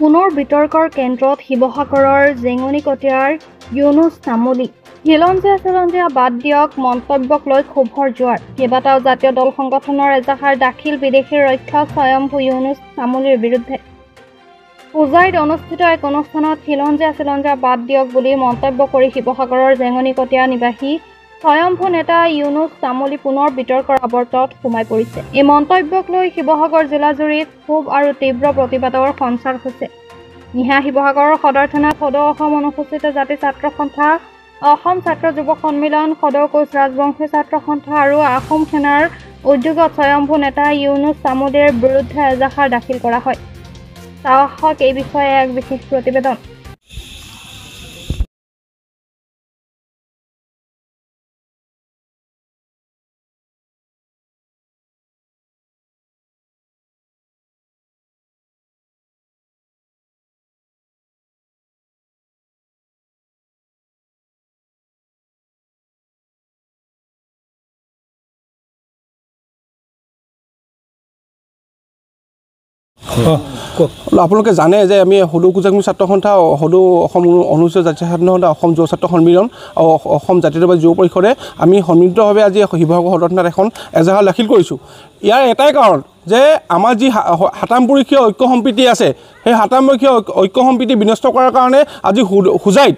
পুনৰ বিতৰ্কৰ কেন্দ্ৰত শিৱসাগৰৰ জেঙনিকটীয়াৰ ইউনুছ তামুলী। খিলঞ্জীয়া বাদ দিয়ক মন্তব্যক লৈ ক্ষোভৰ জোৱাৰ। কেইবাটাও জাতীয় দল সংগঠনৰ এজাহাৰ দাখিল বিদেশী ৰক্ষক স্বয়ম্ভু ইউনুছ তামুলীৰ বিৰুদ্ধে। পূজাইত অনুষ্ঠিত এক অনুষ্ঠানত খিলঞ্জীয়া বাদ দিয়ক বুলি মন্তব্য কৰি শিৱসাগৰৰ জেঙনিকটীয়া নিবাসী স্বয়ম্ভু নেতা ইউনুছ তামুলী পুনৰ বিতৰ্কৰ আৱৰ্তত সোমাই পৰিছে। এই মন্তব্যক লৈ শিৱসাগৰ জিলাজুৰি ক্ষোভ আৰু তীব্ৰ প্ৰতিবাদৰ সঞ্চাৰ হৈছে। নিশা শিৱসাগৰৰ সদৰ থানাত সদৌ অসম অনুসূচিত জাতি ছাত্ৰ সন্থা, অসম ছাত্ৰ যুৱ সন্মিলন, সদৌ কোচ ৰাজবংশী ছাত্ৰ সন্থা আৰু আহোম সেনাৰ উদ্যোগত স্বয়ম্ভু নেতা ইউনুছ তামুলীৰ বিৰুদ্ধে এজাহাৰ দাখিল কৰা হয়। চাওক এই বিষয়ে এক বিশেষ প্ৰতিবেদন। আপোনালোকে জানে যে আমি সদৌ কোজাগমী ছাত্ৰ সন্থা, সদৌ অসম অনুসূচিত জাতি ছাত্ৰ সন্থা, অসম যুৱ ছাত্ৰ সন্মিলন আৰু অসম জাতীয়তাবাদী যুৱ পৰিষদে আমি সন্মিলিতভাৱে আজি শিৱসাগৰ সদৰ থানাত এখন এজাহাৰ দাখিল কৰিছোঁ। ইয়াৰ এটাই কাৰণ যে আমাৰ যি সাতামপুৰুষীয় ঐক্য সম্প্ৰীতি আছে, সেই সাতামপুৰুষীয় ঐক্য সম্প্ৰীতি বিনষ্ট কৰাৰ কাৰণে আজি হোজাইত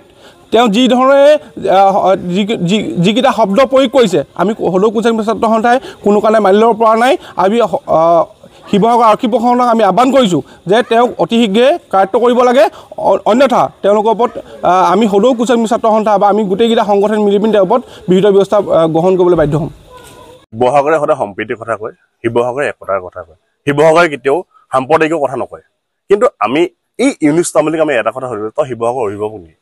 তেওঁ যি ধৰণে যিকেইটা শব্দ প্ৰয়োগ কৰিছে, আমি সদৌ কোজাগমী ছাত্ৰ সন্থাই কোনো কাৰণে মানি ল'ব পৰা নাই। আমি শিৱসাগৰ আৰক্ষী প্ৰশাসনক আমি আহ্বান কৰিছোঁ যে তেওঁক অতি শীঘ্ৰে কাৰ্য কৰিব লাগে, অন্যথা তেওঁলোকৰ ওপৰত আমি সদৌ কোজাগমী ছাত্ৰ সন্থা বা আমি গোটেইকেইটা সংগঠন মিলি পিনি তেওঁৰ ওপৰত বিহিত ব্যৱস্থা গ্ৰহণ কৰিবলৈ বাধ্য হ'ম। শিৱসাগৰে সদায় সম্প্ৰীতিৰ কথা কয়, শিৱসাগৰে একতাৰ কথা কয়, শিৱসাগৰে কেতিয়াও সাম্প্ৰদায়িকৰ কথা নকয়। কিন্তু আমি এই ইউনুছ তামুলীক আমি এটা কথা সুধিলোঁ, তই শিৱসাগৰ অভিভাৱক নেকি?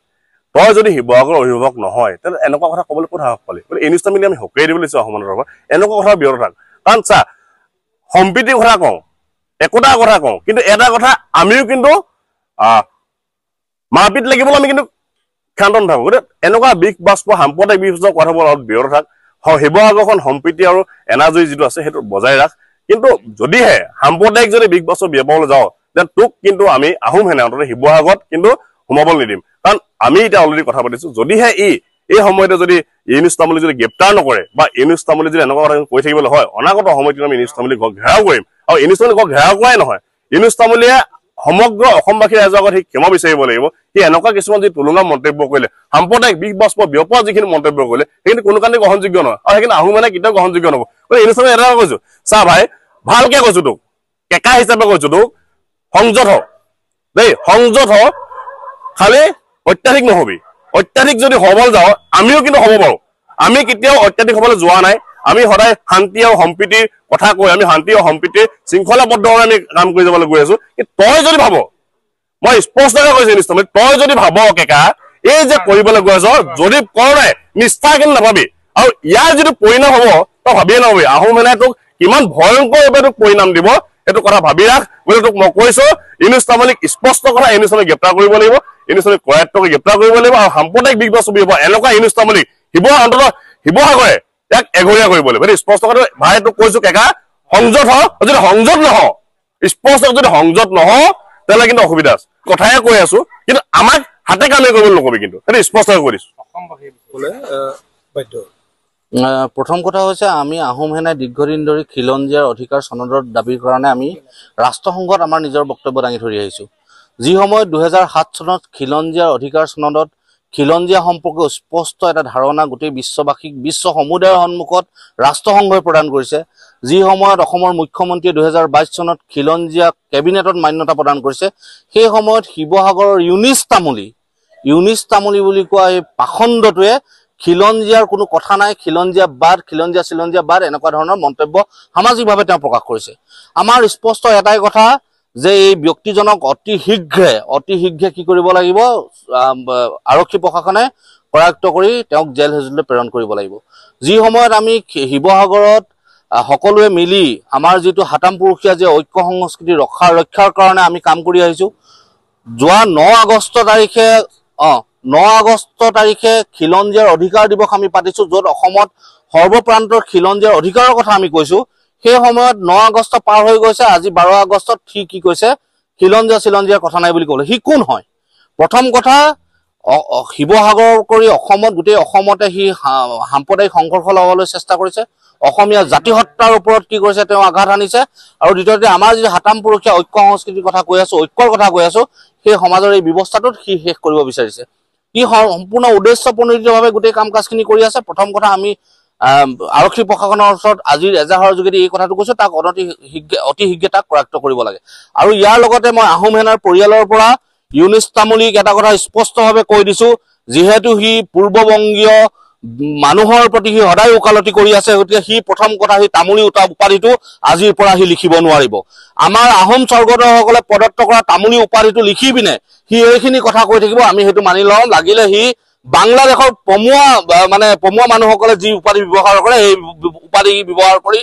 তই যদি শিৱসাগৰ অভিভাৱক নহয় তেন্তে এনেকুৱা কথা ক'বলৈ ক'ত সাহস পালি? গতিকে ইউনুছ তামুলী আমি সকীয়াই দিবলৈ দিছোঁ অসমৰ তৰফত। এনেকুৱা কথা বিৰত থাক, কাৰণ চা সম্প্ৰীতিৰ কথা কওঁ, একতাৰ কথা কওঁ, কিন্তু এটা কথা আমিও কিন্তু মাৰপিট লাগিবলৈ আমি কিন্তু ক্ষান্ত নাথাকোঁ। গতিকে এনেকুৱা বিষ বাষ্প সাম্প্ৰদায়িক বিষ কথাবোৰ অলপ বিৰত থাক। শিৱসাগৰখন সম্প্ৰীতি আৰু এনাজৰি যিটো আছে সেইটো বজাই ৰাখ। কিন্তু যদিহে সাম্প্ৰদায়িক যদি বিষ বাষ্প বিয়পাবলৈ যাওঁ তেন্তে তোক কিন্তু আমি আহোম সেনা অন্তত শিৱসাগৰত কিন্তু সোমাবলৈ নিদিম। কাৰণ আমি এতিয়া অলৰেডি কথা পাতিছোঁ, যদিহে এই সময়তে যদি ইউনুছ তামুলী যদি গ্ৰেপ্তাৰ নকৰে বা ইউনুছ তামুলী যদি এনেকুৱা কথা কৈ থাকিবলৈ হয়, অনাগত সময়ত আমি ইউনুছ তামুলীক ঘেৰাও কৰিম। আৰু ইউনুছ তামুলীক ঘেৰাও কৰাই নহয়, ইউনুছ তামুলীয়ে সমগ্ৰ অসমবাসীৰ ৰাইজৰ আগত সি ক্ষমা বিচাৰিব লাগিব। সি এনেকুৱা কিছুমান যি তুলনা মন্তব্য কৰিলে, সাম্প্ৰদায়িক বিষ বাষ্প বিয়পোৱা যিখিনি মন্তব্য কৰিলে, সেইখিনি কোনো কাৰণে গ্ৰহণযোগ্য নহয় আৰু সেইখিনি আহোম মানে কেতিয়াও গ্ৰহণযোগ্য নহ'ব। গতিকে ইউনুছ তামুলী এটা কৈছোঁ, চা ভাই ভালকে কৈছোঁ তোক, কেঁকা হিচাপে কৈছোঁ তোক, সংযত হ দেই, সংযত হ, খালি অত্যাধিক নহবি। অত্যাধিক যদি হ'বলৈ যাওঁ আমিও কিন্তু হ'ব পাৰোঁ। আমি কেতিয়াও অত্যাধিক হ'বলৈ যোৱা নাই। আমি সদায় শান্তি আৰু সম্প্ৰীতিৰ কথা কৈ আমি শান্তি আৰু সম্প্ৰীতিৰ শৃংখলাবদ্ধভাৱে আমি কাম কৰি যাবলৈ গৈ আছোঁ। কিন্তু তই যদি ভাব, মই স্পষ্টকৈ কৈছোঁ ইউনুছ তামুলী, তই যদি ভাব কেঁকা এই যে কৰিবলৈ গৈ আছ, যদি কৰ নাই নিষ্ঠা কিন্তু নাভাবি, আৰু ইয়াৰ যিটো পৰিণাম হ'ব তই ভাবিয়ে নাভাবি। আহোম সেনাই তোক কিমান ভয়ংকৰভাৱে তোক পৰিণাম দিব সেইটো কথা ভাবি ৰাখ। গতিকে তোক মই কৈছোঁ ইউনুছ তামুলীক স্পষ্ট কথা, ইউনুছ তামুলীক গ্ৰেপ্তাৰ কৰিব লাগিব, ইউনুছ তামুলীক কৰায়ত্বকে গ্ৰেপ্তাৰ কৰিব লাগিব আৰু সাম্প্ৰদায়িক বিষ বাষ্প বিয়পোৱা এনেকুৱা ইউনুছ তামুলীক অন্ততঃ শিৱসাগৰে ইয়াক এঘৰীয়া কৰিব লাগিব। স্পষ্ট কথা ভাই তোক কৈছোঁ কেঁকা, সংযত হ। যদি সংযত নহ, স্পষ্ট যদি সংযত নহ তেতিয়াহ'লে কিন্তু অসুবিধা আছে। কথাই কৈ আছোঁ, কিন্তু আমাক হাতে কামে কৰিবলৈ নকবি, কিন্তু সেইটো স্পষ্টকৈ কৈ দিছোঁ। প্ৰথম কথা হৈছে আমি আহোম সেনাই দীৰ্ঘদিন ধৰি খিলঞ্জীয়াৰ অধিকাৰ চনদৰ দাবীৰ কাৰণে আমি ৰাষ্ট্ৰসংঘত আমাৰ নিজৰ বক্তব্য দাঙি ধৰি আহিছোঁ। যি সময়ত 2007 চনত খিলঞ্জীয়াৰ অধিকাৰ চনদত খিলঞ্জীয়া সম্পৰ্কে স্পষ্ট এটা ধাৰণা গোটেই বিশ্ববাসীক, বিশ্ব সমুদায়ৰ সন্মুখত ৰাষ্ট্ৰসংঘই প্ৰদান কৰিছে, যি সময়ত অসমৰ মুখ্যমন্ত্ৰীয়ে 2022 চনত খিলঞ্জীয়া কেবিনেটত মান্যতা প্ৰদান কৰিছে, সেই সময়ত শিৱসাগৰৰ ইউনুছ তামুলী বুলি কোৱা এই পাখণ্ডটোৱে খিলঞ্জীয়াৰ কোনো কথা নাই, খিলঞ্জীয়া বাদ এনেকুৱা ধৰণৰ মন্তব্য সামাজিকভাৱে তেওঁ প্ৰকাশ কৰিছে। আমাৰ স্পষ্ট এটাই কথা যে এই ব্যক্তিজনক অতি শীঘ্ৰে কি কৰিব লাগিব, আৰক্ষী প্ৰশাসনে কৰায়ত্ব কৰি তেওঁক জেল হেজুললৈ প্ৰেৰণ কৰিব লাগিব। যি সময়ত আমি শিৱসাগৰত সকলোৱে মিলি আমাৰ যিটো সাতামপুৰুষীয়া যে ঐক্য সংস্কৃতি ৰক্ষাৰ কাৰণে আমি কাম কৰি আহিছোঁ, যোৱা 9 আগষ্ট তাৰিখে খিলঞ্জীয়াৰ অধিকাৰ দিৱস আমি পাতিছোঁ, য'ত অসমত সৰ্বপ্ৰান্তৰ খিলঞ্জীয়াৰ অধিকাৰৰ কথা আমি কৈছোঁ। সেই সময়ত 9 আগষ্ট পাৰ হৈ গৈছে, আজি 12 আগষ্টত কি কৈছে, খিলঞ্জীয়াৰ কথা নাই বুলি ক'লে সি কোন হয়? প্ৰথম কথা, শিৱসাগৰ কৰি অসমত গোটেই অসমতে সি সাম্প্ৰদায়িক সংঘৰ্ষ লগাবলৈ চেষ্টা কৰিছে। অসমীয়া জাতিসত্তাৰ ওপৰত কি কৰিছে তেওঁ আঘাত আনিছে। আৰু দ্বিতীয়তে আমাৰ যি হাতাম পুৰুষীয়া ঐক্য সংস্কৃতিৰ কথা কৈ আছো, ঐক্যৰ কথা কৈ আছো, সেই সমাজৰ এই ব্যৱস্থাটোত সি শেষ কৰিব বিচাৰিছে। সি সম্পূৰ্ণ উদ্দেশ্যপ্ৰণোদিতভাৱে গোটেই কাম কাজখিনি কৰি আছে। প্ৰথম কথা, আমি আৰক্ষী প্ৰশাসনৰ ওচৰত আজিৰ এজাহাৰৰ যোগেদি এই কথাটো কৈছো, তাক অতি শীঘ্ৰে তাক কৰায়ত্ব কৰিব লাগে। আৰু ইয়াৰ লগতে মই আহোম সেনাৰ পৰিয়ালৰ পৰা ইউনুছ তামুলীক এটা কথা স্পষ্টভাৱে কৈ দিছো, যিহেতু সি পূৰ্ববংগীয় মানুহৰ প্ৰতি সি সদায় ওকালতি কৰি আছে, গতিকে সি প্ৰথম কথা সি তামুলী উপাধিটো আজিৰ পৰা সি লিখিব নোৱাৰিব। আমাৰ আহোম স্বৰ্গদেউসকলে প্ৰদত্ত কৰা তামুলী উপাধিটো লিখি পিনে সি এইখিনি কথা কৈ থাকিব, আমি সেইটো মানি লওঁ। লাগিলে সি বাংলাদেশৰ পমুৱা মানুহসকলে যি উপাধি ব্যৱহাৰ কৰে সেই উপাধি ব্যৱহাৰ কৰি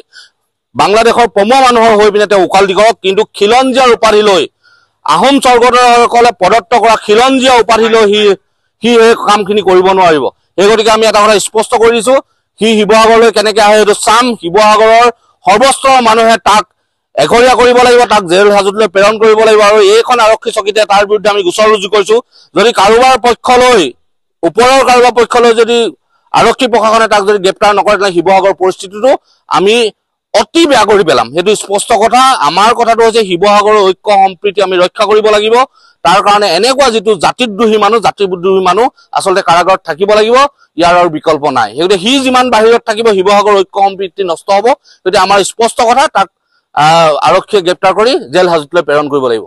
বাংলাদেশৰ পমুৱা মানুহৰ হৈ পিনে তেওঁ ওকালতি কৰক, কিন্তু খিলঞ্জীয়াৰ উপাধি লৈ আহোম স্বৰ্গদেউসকলে প্ৰদত্ত কৰা খিলঞ্জীয়া উপাধি লৈ সি এই কামখিনি কৰিব নোৱাৰিব। সেই গতিকে আমি এটা কথা স্পষ্ট কৰি দিছো, সি শিৱসাগৰলৈ কেনেকে আহে সেইটো চাম। শিৱসাগৰৰ সৰ্বস্তৰৰ মানুহে তাক এঘৰীয়া কৰিব লাগিব, তাক জেল হাজতলৈ প্ৰেৰণ কৰিব লাগিব। আৰু এইখন আৰক্ষী চকীতে তাৰ বিৰুদ্ধে আমি গোচৰ ৰুজু কৰিছো। যদি ওপৰৰ কাৰোবাৰ পক্ষলৈ যদি আৰক্ষী প্ৰশাসনে তাক যদি গ্ৰেপ্তাৰ নকৰে, তেনে শিৱসাগৰৰ পৰিস্থিতিটো আমি অতি বেয়া কৰি পেলাম। সেইটো স্পষ্ট কথা। আমাৰ কথাটো হৈছে শিৱসাগৰৰ ঐক্য সম্প্ৰীতি আমি ৰক্ষা কৰিব লাগিব। তাৰ কাৰণে এনেকুৱা যিটো জাতিদ্ৰোহী মানুহ আচলতে কাৰাগাৰত থাকিব লাগিব, ইয়াৰ আৰু বিকল্প নাই। সেইগতিকে সি যিমান বাহিৰত থাকিব শিৱসাগৰৰ ঐক্য সম্প্ৰীতি নষ্ট হ'ব। গতিকে আমাৰ স্পষ্ট কথা, তাক আৰক্ষীয়ে গ্ৰেপ্তাৰ কৰি জেল হাজতলৈ প্ৰেৰণ কৰিব লাগিব।